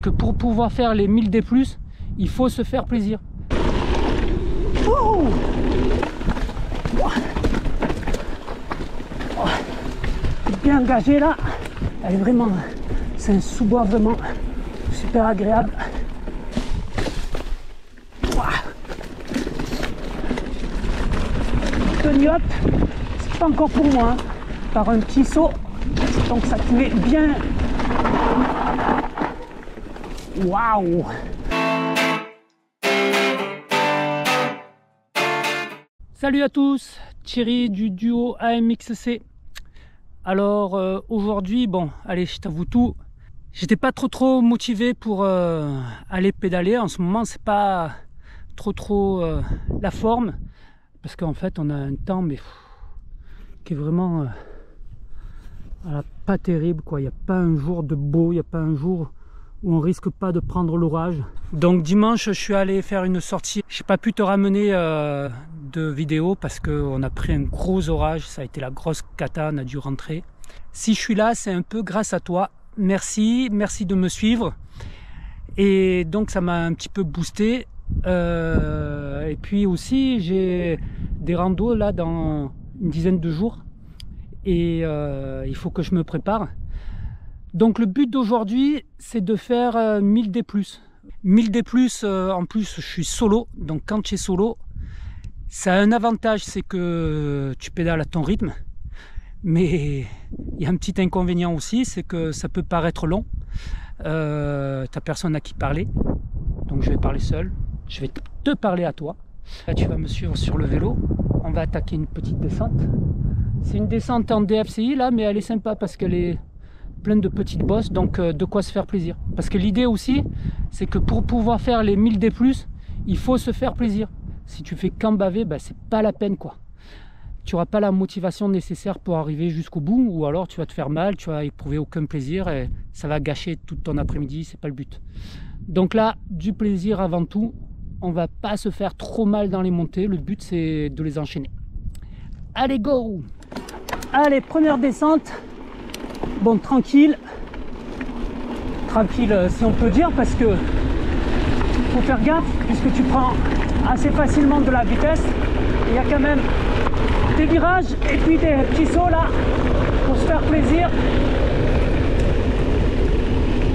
Que pour pouvoir faire les 1000 D+, il faut se faire plaisir. Oh, bien engagée là, elle est vraiment, c'est un sous-bois vraiment super agréable. Tony hop, c'est pas encore pour moi, hein. Par un petit saut, donc ça te met bien. Waouh! Salut à tous, Thierry du duo AMXC. Alors aujourd'hui, bon, allez, je t'avoue tout, j'étais pas trop motivé pour aller pédaler. En ce moment, c'est pas trop la forme, parce qu'en fait, on a un temps mais qui est vraiment voilà, pas terrible, quoi. Il n'y a pas un jour de beau, il n'y a pas un jour où on risque pas de prendre l'orage. Donc dimanche, je suis allé faire une sortie. J'ai pas pu te ramener de vidéo parce qu'on a pris un gros orage. Ça a été la grosse cata, on a dû rentrer. Si je suis là, c'est un peu grâce à toi. Merci de me suivre. Et donc ça m'a un petit peu boosté. Et puis aussi, j'ai des randos là dans une dizaine de jours. Et il faut que je me prépare. Donc le but d'aujourd'hui, c'est de faire 1000 D+. 1000 D+, en plus je suis solo, donc quand tu es solo, ça a un avantage, c'est que tu pédales à ton rythme, mais il y a un petit inconvénient aussi, c'est que ça peut paraître long, t'as personne à qui parler, donc je vais parler seul, je vais te parler à toi. Là tu vas me suivre sur le vélo, on va attaquer une petite descente. C'est une descente en DFCI là, mais elle est sympa parce qu'elle est pleine de petites bosses, donc de quoi se faire plaisir. Parce que l'idée aussi, c'est que pour pouvoir faire les 1000 D+, il faut se faire plaisir. Si tu fais qu'en baver, ben, c'est pas la peine, quoi. Tu n'auras pas la motivation nécessaire pour arriver jusqu'au bout, ou alors tu vas te faire mal, tu vas éprouver aucun plaisir et ça va gâcher tout ton après-midi, c'est pas le but. Donc là, du plaisir avant tout, on va pas se faire trop mal dans les montées, le but c'est de les enchaîner. Allez, go! Allez, première descente. Bon, tranquille si on peut dire, parce que faut faire gaffe puisque tu prends assez facilement de la vitesse. Il y a quand même des virages et puis des petits sauts là pour se faire plaisir.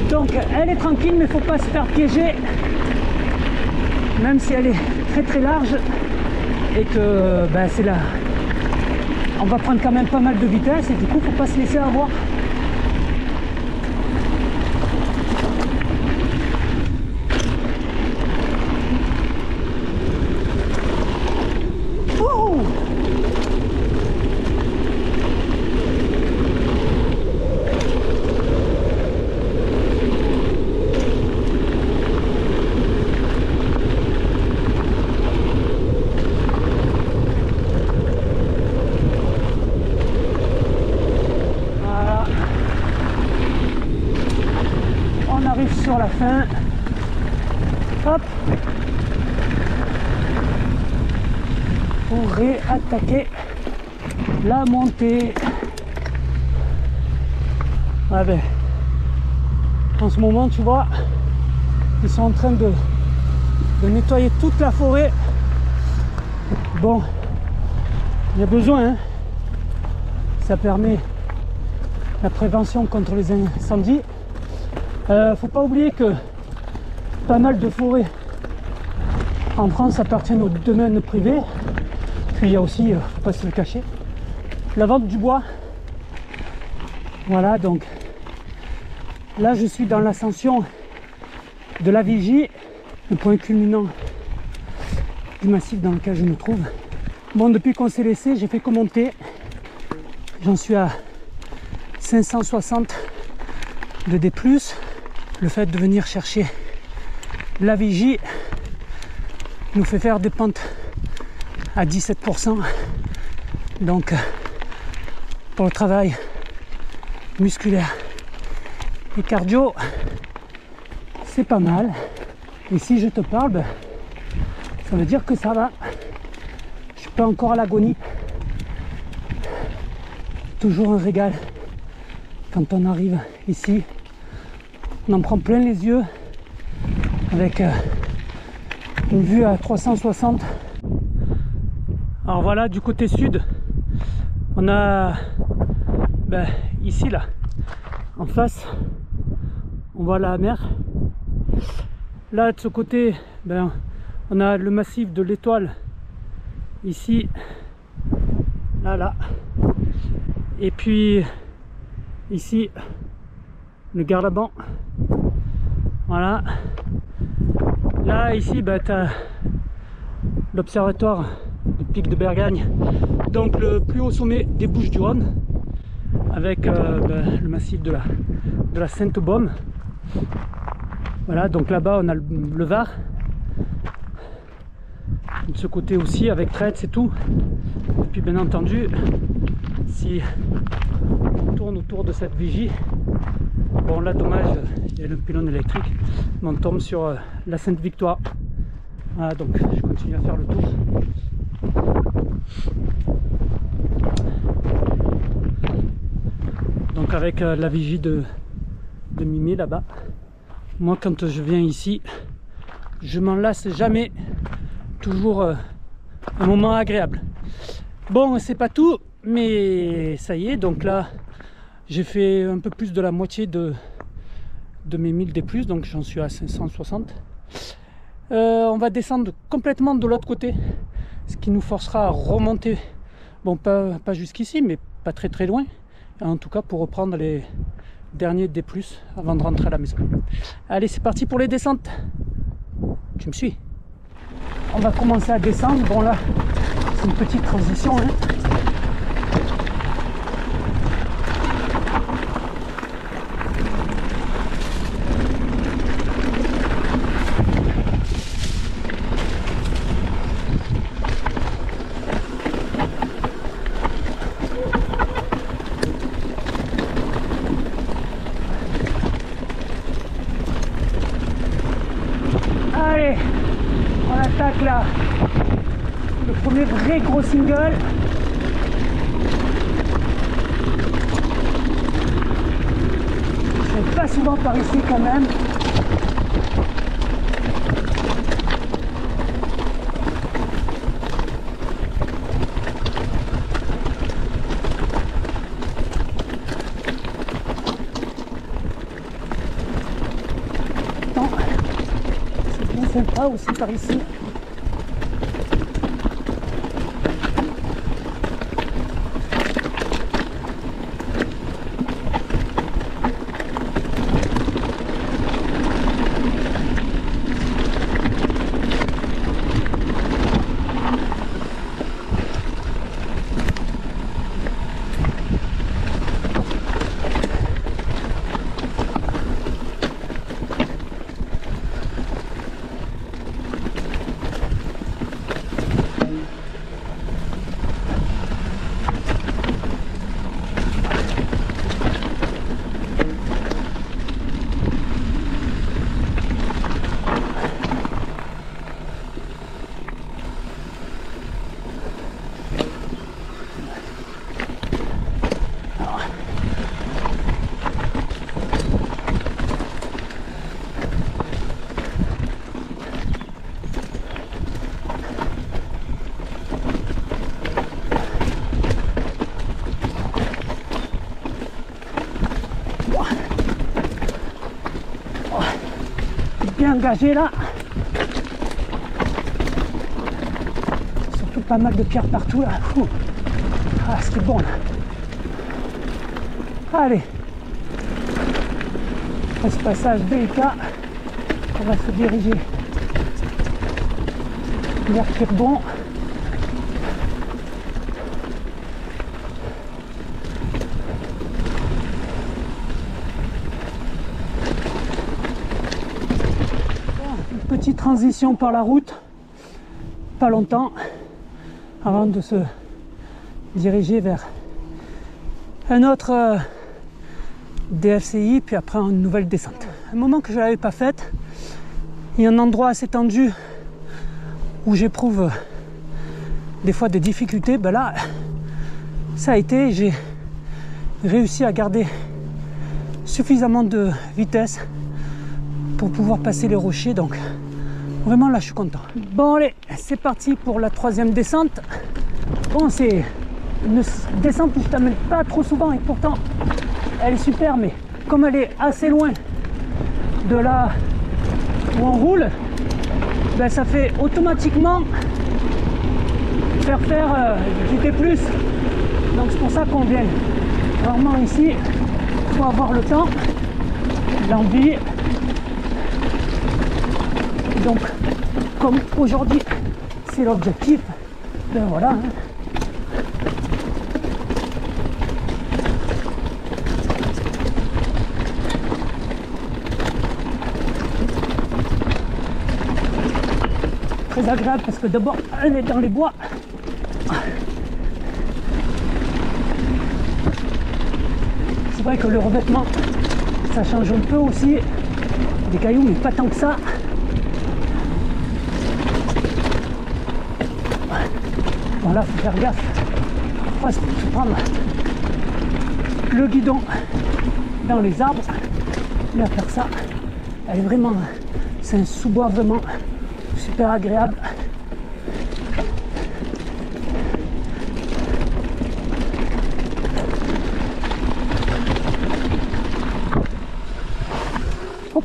Donc elle est tranquille, mais faut pas se faire piéger, même si elle est très large et que ben, c'est là. On va prendre quand même pas mal de vitesse et du coup faut pas se laisser avoir. Sur la fin, hop, pour réattaquer la montée. Ah ben, en ce moment, tu vois, ils sont en train de nettoyer toute la forêt. Bon, il y a besoin, hein. Ça permet la prévention contre les incendies. Faut pas oublier que pas mal de forêts en France appartiennent au domaine privé. Puis il y a aussi, faut pas se le cacher, la vente du bois. Voilà, donc là je suis dans l'ascension de la Vigie, le point culminant du massif dans lequel je me trouve. Bon, depuis qu'on s'est laissé, j'ai fait que monter. J'en suis à 560 de D+. Le fait de venir chercher la Vigie nous fait faire des pentes à 17%. Donc pour le travail musculaire et cardio, c'est pas mal. Et si je te parle, ben, ça veut dire que ça va. Je suis pas encore à l'agonie. Toujours un régal quand on arrive ici On en prend plein les yeux avec une vue à 360. Alors voilà, du côté sud, on a ici là, en face, on voit la mer. Là de ce côté, on a le massif de l'Étoile, ici, là. Et puis ici, le Garlaban. Voilà. Là, ici, tu as l'observatoire du pic de Bergagne, donc le plus haut sommet des Bouches-du-Rhône, avec le massif de la Sainte-Baume. Voilà, donc là-bas, on a le Var. De ce côté aussi, avec Tretz et tout. Et puis, bien entendu, si on tourne autour de cette vigie, bon là dommage, il y a le pylône électrique, mais on tombe sur la Sainte-Victoire. Voilà, donc je continue à faire le tour. Donc avec la vigie de Mimé là-bas. Moi quand je viens ici, je m'en lasse jamais. Toujours un moment agréable. Bon, c'est pas tout, mais ça y est, donc là j'ai fait un peu plus de la moitié de mes 1000 D+, donc j'en suis à 560. On va descendre complètement de l'autre côté, ce qui nous forcera à remonter, bon pas jusqu'ici, mais pas très loin, en tout cas pour reprendre les derniers D+, avant de rentrer à la maison. Allez, c'est parti pour les descentes. Tu me suis? On va commencer à descendre. Bon là, c'est une petite transition, hein. Allez, on attaque là le premier vrai gros single. Je ne pas souvent par ici quand même. Non, c'est bien sympa aussi par ici. Bien engagé là, surtout pas mal de pierres partout là. Ouh. Ah, c'est bon là. Allez, à ce passage délicat, on va se diriger vers Quirbon. Petite transition par la route, pas longtemps avant de se diriger vers un autre DFCI, puis après une nouvelle descente. Un moment que je n'avais pas faite, il y a un endroit assez tendu où j'éprouve des fois des difficultés. Ben là, ça a été, j'ai réussi à garder suffisamment de vitesse pour pouvoir passer les rochers, donc vraiment là je suis content. Bon allez, c'est parti pour la 3e descente. Bon, c'est une descente où je t'amène pas trop souvent et pourtant elle est super, mais comme elle est assez loin de là où on roule, ben ça fait automatiquement faire du T+. Donc c'est pour ça qu'on vient rarement ici. Il faut avoir le temps, l'envie. Donc comme aujourd'hui c'est l'objectif, ben voilà, hein. Très agréable parce que d'abord elle est dans les bois. C'est vrai que le revêtement ça change un peu aussi, des cailloux mais pas tant que ça. Bon là faut faire gaffe, faut se prendre le guidon dans les arbres et à faire ça. Elle est vraiment, c'est un sous-bois vraiment super agréable. Hop.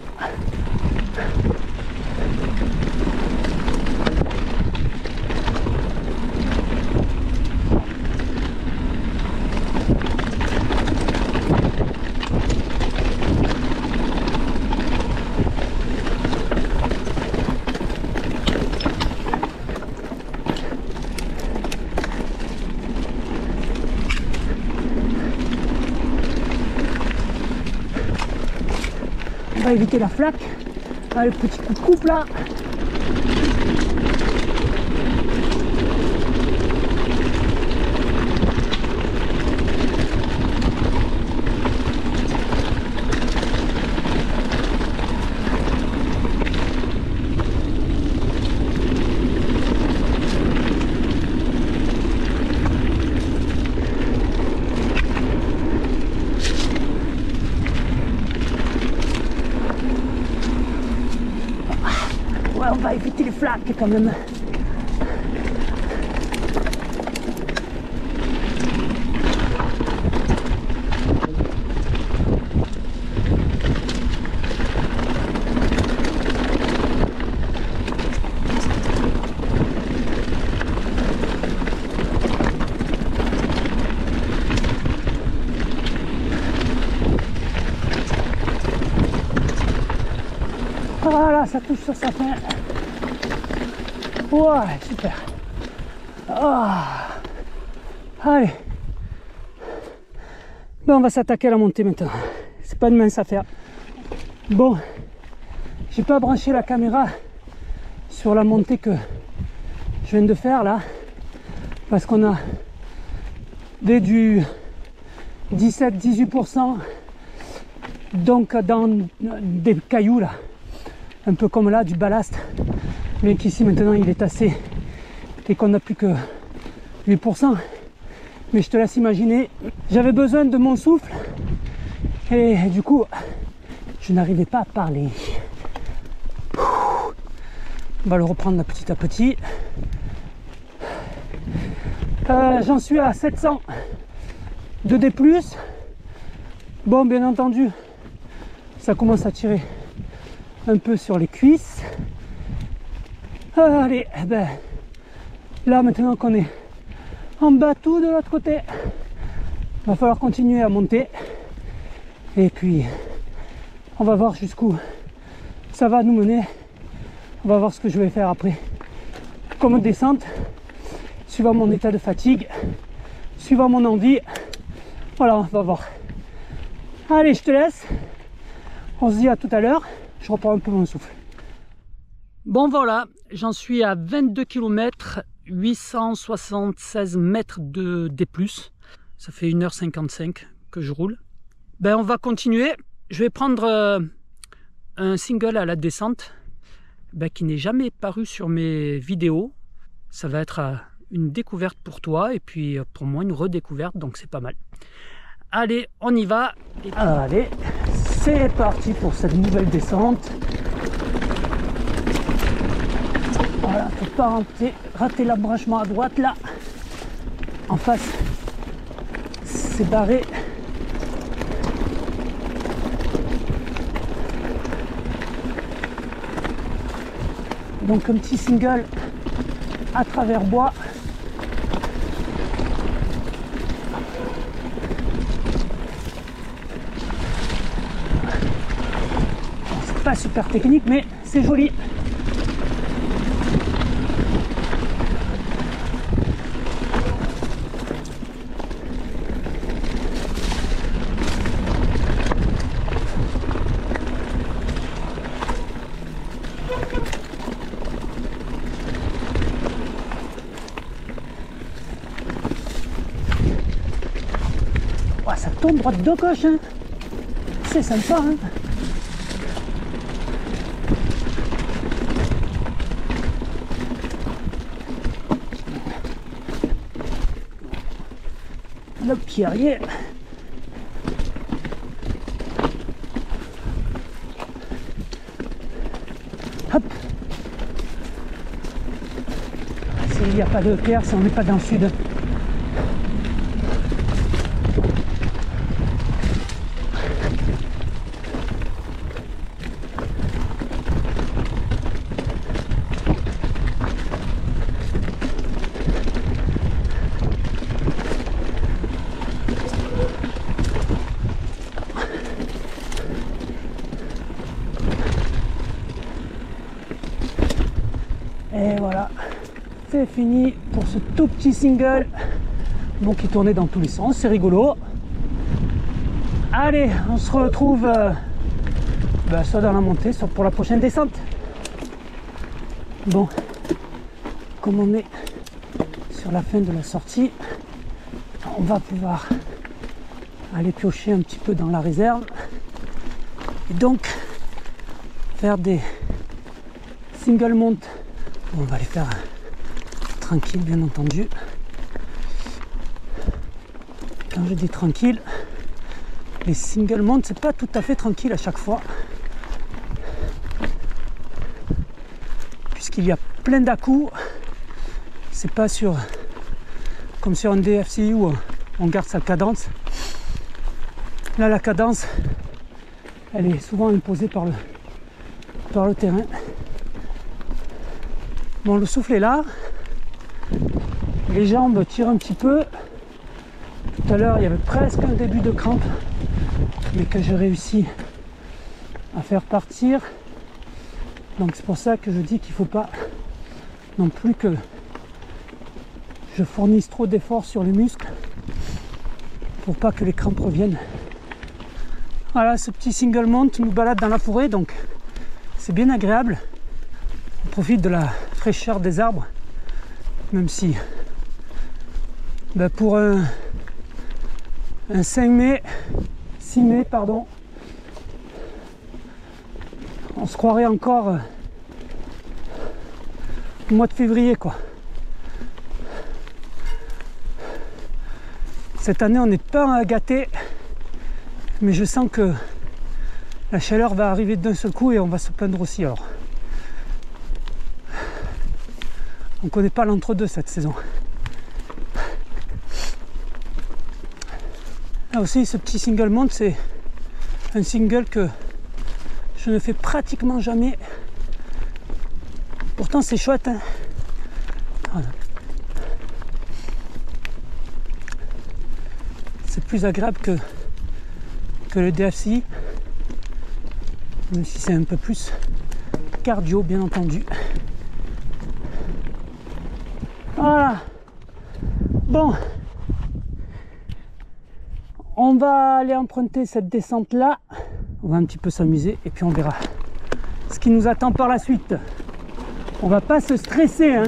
On va éviter la flaque. Ah, le petit coup de coupe là. Ouais, on va éviter les flaques quand même. Voilà, ça touche sur sa fin. Ouais, super. Oh. Allez. Ben, on va s'attaquer à la montée maintenant. C'est pas une mince affaire. Bon, j'ai pas branché la caméra sur la montée que je viens de faire là, parce qu'on a du 17-18%, donc dans des cailloux là, un peu comme là, du ballast, mais qu'ici maintenant il est assez et qu'on n'a plus que 8%. Mais je te laisse imaginer, j'avais besoin de mon souffle et du coup je n'arrivais pas à parler. On va le reprendre là, petit à petit. J'en suis à 700 de D+. Bon, bien entendu, ça commence à tirer un peu sur les cuisses. Allez, ben, là maintenant qu'on est en bateau de l'autre côté, il va falloir continuer à monter. Et puis, on va voir jusqu'où ça va nous mener. On va voir ce que je vais faire après comme descente, suivant mon état de fatigue, suivant mon envie. Voilà, on va voir. Allez, je te laisse. On se dit à tout à l'heure. Je reprends un peu mon souffle. Bon voilà, j'en suis à 22 km, 876 mètres de D+. Ça fait 1h55 que je roule. Ben on va continuer. Je vais prendre un single à la descente qui n'est jamais paru sur mes vidéos. Ça va être une découverte pour toi et puis pour moi une redécouverte, donc c'est pas mal. Allez, on y va. Allez, c'est parti pour cette nouvelle descente. pas rater l'embranchement à droite là. En face, c'est barré. Donc un petit single à travers bois. C'est pas super technique mais c'est joli. Ça tourne droite de gauche, hein. C'est sympa, hein. Le pied arrière. Hop. S'il n'y a pas de pierre, si on n'est pas dans le sud. Et voilà, c'est fini pour ce tout petit single. Bon, qui tournait dans tous les sens, c'est rigolo. Allez, on se retrouve soit dans la montée, soit pour la prochaine descente. Bon, comme on est sur la fin de la sortie, on va pouvoir aller piocher un petit peu dans la réserve. Et donc, faire des single mount. On va les faire tranquille, bien entendu. Quand je dis tranquille, les single mount, c'est pas tout à fait tranquille à chaque fois, puisqu'il y a plein d'à-coups. C'est pas comme sur un DFCI où on garde sa cadence. Là, la cadence, elle est souvent imposée par le terrain. Bon, le souffle est là, les jambes tirent un petit peu. Tout à l'heure, il y avait presque un début de crampe, mais que j'ai réussi à faire partir. Donc c'est pour ça que je dis qu'il ne faut pas non plus que je fournisse trop d'efforts sur les muscles pour pas que les crampes reviennent. Voilà, ce petit single mount nous balade dans la forêt, donc c'est bien agréable. On profite de la fraîcheur des arbres, même si pour un 6 mai, pardon, on se croirait encore au mois de février, quoi. Cette année on n'est pas gâté, mais je sens que la chaleur va arriver d'un seul coup et on va se plaindre aussi. Alors on ne connaît pas l'entre-deux cette saison. Là aussi, ce petit single mount, c'est un single que je ne fais pratiquement jamais. Pourtant c'est chouette, hein. Voilà. C'est plus agréable que le DFCI, même si c'est un peu plus cardio, bien entendu. Voilà. Bon, on va aller emprunter cette descente là, on va un petit peu s'amuser et puis on verra ce qui nous attend par la suite. On va pas se stresser, hein.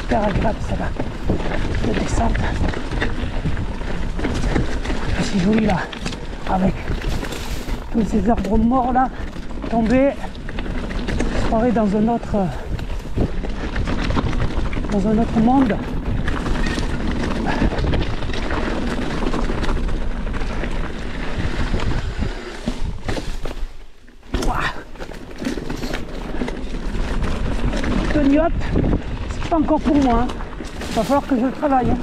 super agréable, ça va. De descente. C'est joli là, avec tous ces arbres morts là, tombés. Je croirais dans un autre monde. Tony Hop, c'est pas encore pour moi, hein. Va falloir que je le travaille, hein.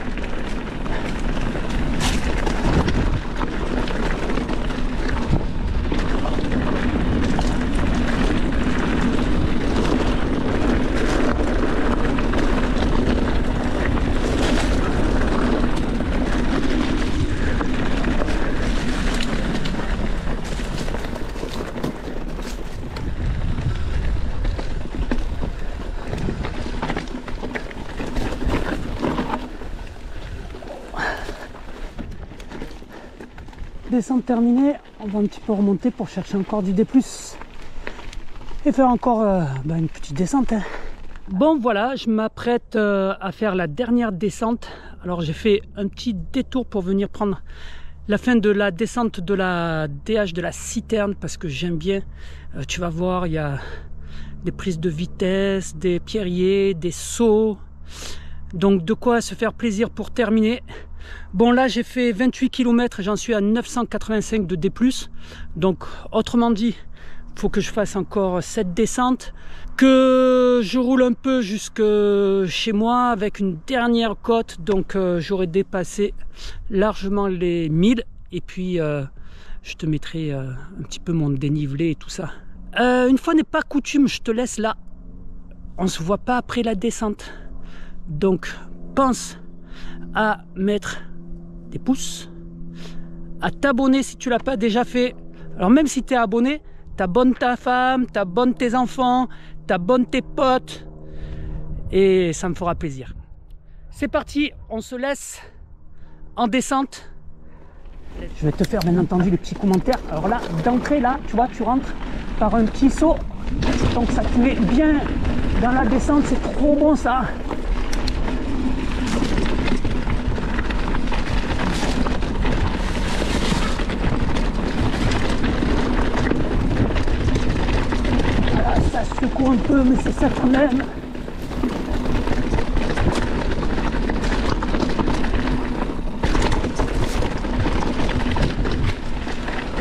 Descente terminée, on va un petit peu remonter pour chercher encore du D+, et faire encore une petite descente, hein. Bon voilà, je m'apprête à faire la dernière descente. Alors j'ai fait un petit détour pour venir prendre la fin de la descente de la DH de la citerne, parce que j'aime bien, tu vas voir, il y a des prises de vitesse, des pierriers, des sauts, donc de quoi se faire plaisir pour terminer. Bon là j'ai fait 28 km, j'en suis à 985 de D+, donc autrement dit, il faut que je fasse encore cette descente, que je roule un peu jusque chez moi avec une dernière côte, donc j'aurai dépassé largement les 1000, et puis je te mettrai un petit peu mon dénivelé et tout ça. Une fois n'est pas coutume, je te laisse là, on se voit pas après la descente, donc pense à mettre des pouces, à t'abonner si tu l'as pas déjà fait. Alors même si tu es abonné, t'abonnes ta femme, t'abonnes tes enfants, t'abonnes tes potes, et ça me fera plaisir. C'est parti, on se laisse en descente. Je vais te faire bien entendu les petits commentaires. Alors là, d'entrée là, tu vois, tu rentres par un petit saut, donc ça te met bien dans la descente, c'est trop bon ça. Ça secoue un peu, mais c'est ça quand même.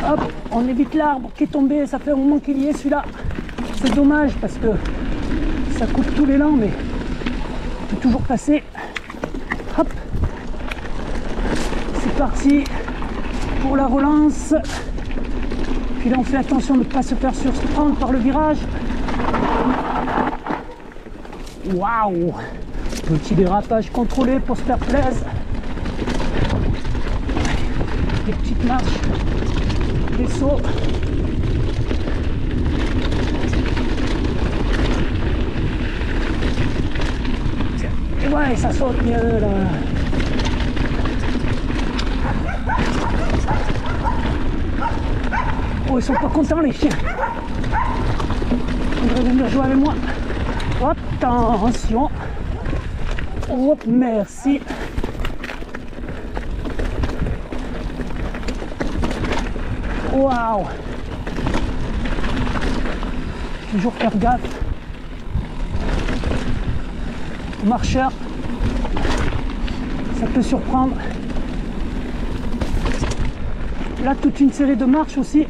Hop, on évite l'arbre qui est tombé, ça fait un moment qu'il y est celui-là. C'est dommage parce que ça coupe tous les langs, mais on peut toujours passer. Hop, c'est parti pour la relance. Puis là on fait attention de ne pas se faire surprendre par le virage. Waouh! Petit dérapage contrôlé pour se faire plaisir. Des petites marches, des sauts. Et ouais, ça saute bien là. Oh, ils sont pas contents les chiens. Ils devraient venir jouer avec moi. Hop, attention. Hop, merci. Waouh. Toujours faire gaffe. Marcheur, ça peut surprendre. Là, toute une série de marches aussi.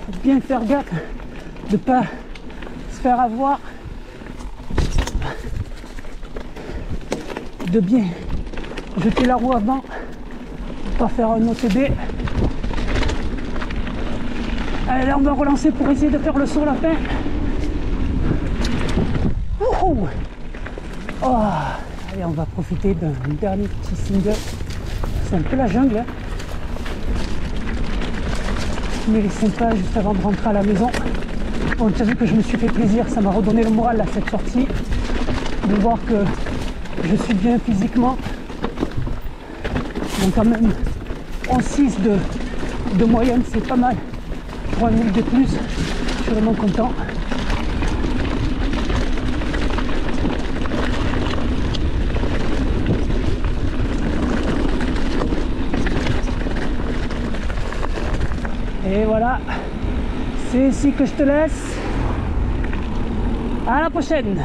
Faut bien faire gaffe de ne pas se faire avoir, de bien jeter la roue avant, de ne pas faire un OTB. Allez, là on va relancer pour essayer de faire le saut à la fin. Wouhou. Oh. Allez, on va profiter d'un dernier petit single. C'est un peu la jungle, hein. Mais il est sympa juste avant de rentrer à la maison. Bon, tu as vu que je me suis fait plaisir, ça m'a redonné le moral à cette sortie. De voir que je suis bien physiquement. Donc quand même, en 6 de moyenne, c'est pas mal. Pour un 1000 de plus, je suis vraiment content. Et voilà, c'est ici que je te laisse. À la prochaine.